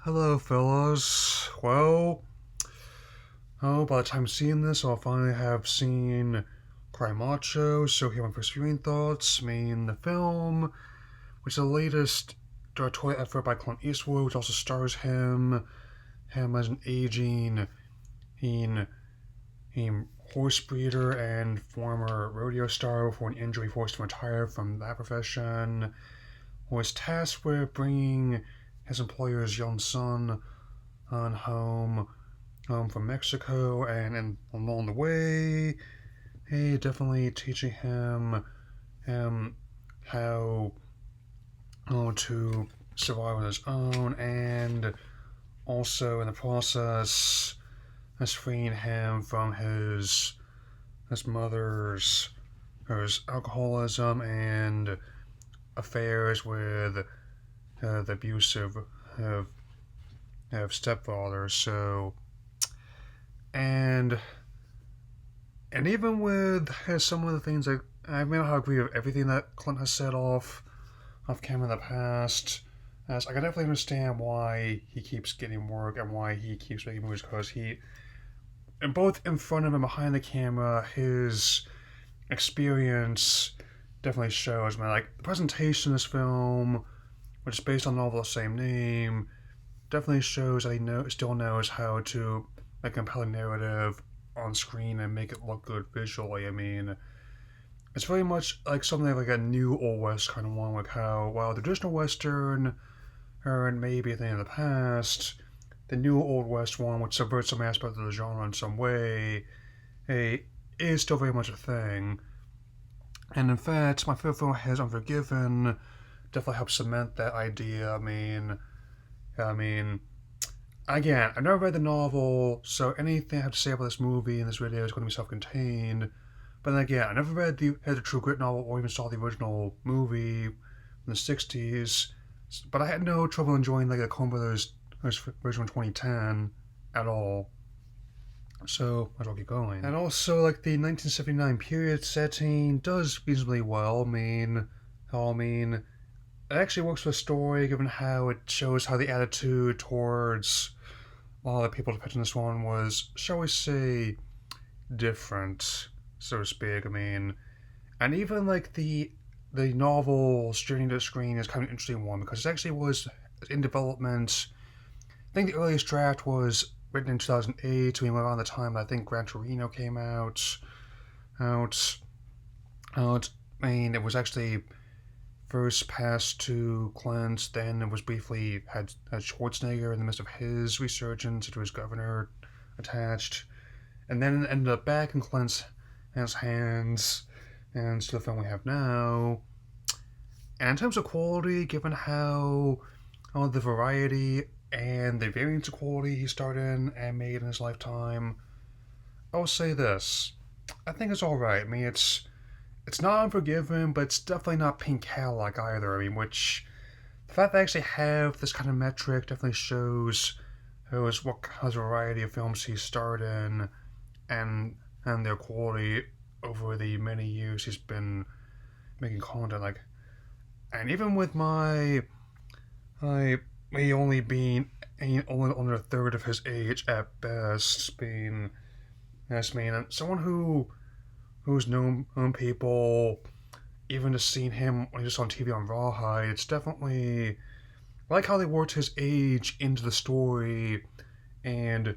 Hello, fellas. Well, by the time seeing this, I'll finally have seen Cry Macho, so here are my first viewing thoughts. The film, which is the latest directorial effort by Clint Eastwood, which also stars him as an aging, in, horse breeder and former rodeo star before an injury forced him to retire from that profession, was tasked with bringing his employer's young son on home from Mexico, and along the way, hey, definitely teaching him how to survive on his own, and also in the process, as freeing him from his mother's his alcoholism and affairs with the abusive of, stepfather. So and and even with some of the things I may not agree with everything that Clint has said off camera in the past, as I can definitely understand why he keeps getting work and why he keeps making movies, because and both in front of and behind the camera, his experience definitely shows. Like the presentation of this film, which is based on a novel of the same name, definitely shows that still knows how to make a compelling narrative on screen and make it look good visually. It's very much like something like a new Old West kind of one, like how, while the traditional Western and maybe a thing in the past, the new Old West one, which subverts some aspect of the genre in some way, is still very much a thing. And in fact, my favorite film has Unforgiven definitely helps cement that idea. I mean, again, I've never read the novel, so anything I have to say about this movie and this video is going to be self-contained. But then again, I never read the True Grit novel or even saw the original movie in the '60s. But I had no trouble enjoying like the Coen Brothers original 2010 at all. So might as well keep going. And also, like the 1979 period setting does reasonably well. It actually works for the story, given how it shows how the attitude towards a lot of the people depicted in this one was, shall we say, different, so to speak. And even like the novel's journey to the screen is kind of an interesting one, because it actually was in development. I think the earliest draft was written in 2008, so we went around the time that I think Gran Torino came out. Out, out. It was actually first passed to Clint, then it was briefly had Schwarzenegger in the midst of his resurgence to his governor attached, and then it ended up back in Clint's hands, and to the film we have now. And in terms of quality, given how the variety and the variance of quality he starred in and made in his lifetime, I will say this: I think it's all right. It's not Unforgiven, but it's definitely not Pink Cadillac either. Which the fact that I actually have this kind of metric definitely shows what kind of variety of films he starred in, and their quality over the many years he's been making content. And even with me only being only under a third of his age at best, being someone who's known people, even just seeing him when he's just on TV on Rawhide, it's definitely I like how they worked his age into the story, and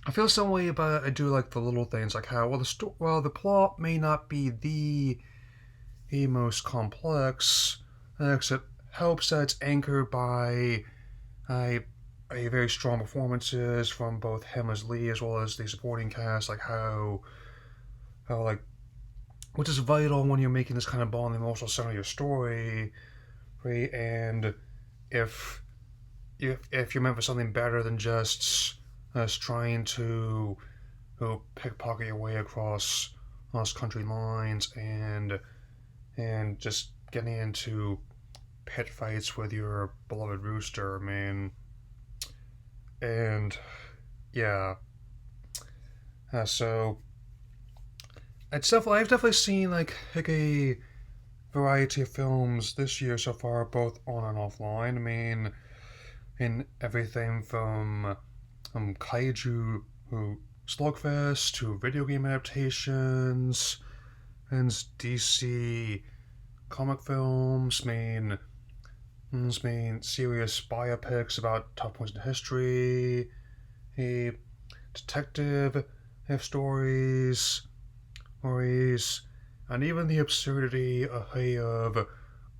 I feel some way about it. I do like the little things, like how the plot may not be the most complex, except helps that it's anchored by a very strong performances from both him as Lee as well as the supporting cast, like how like which is vital when you're making this kind of bond, the emotional center of your story, right? And if you're meant for something better than just us trying to pickpocket your way across country lines and just getting into pit fights with your beloved rooster, and yeah, so I've definitely seen like a variety of films this year so far, both on and offline. in everything from kaiju slugfest to video game adaptations and DC comic films, main serious biopics about top points in history, a detective stories, and even the absurdity of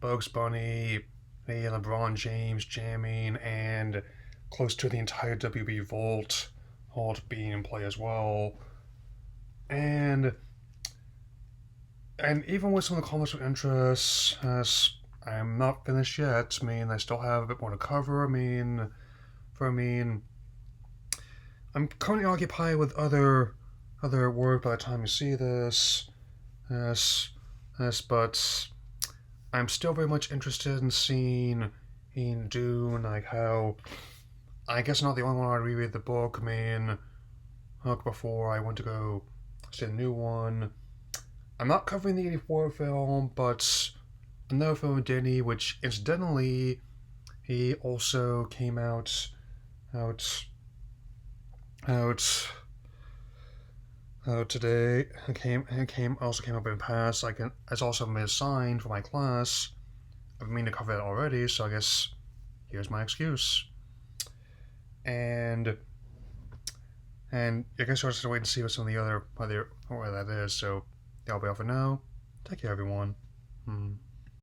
Bugs Bunny, LeBron James jamming, and close to the entire WB Vault being in play as well. And even with some of the comics of interest, as I'm not finished yet. I still have a bit more to cover. I'm currently occupied with other work by the time you see this. But I'm still very much interested in seeing in Dune, like how I guess I'm not the only one to reread the book. Before I went to go see the new one. I'm not covering the '84 film, but another film with Denny, which incidentally he also came out out today. It came up in the past. It's also been assigned for my class. I've been to cover it already, so I guess here's my excuse. And I guess I'll just wait and see what some of the other where that is. So that'll be all for now. Take care, everyone.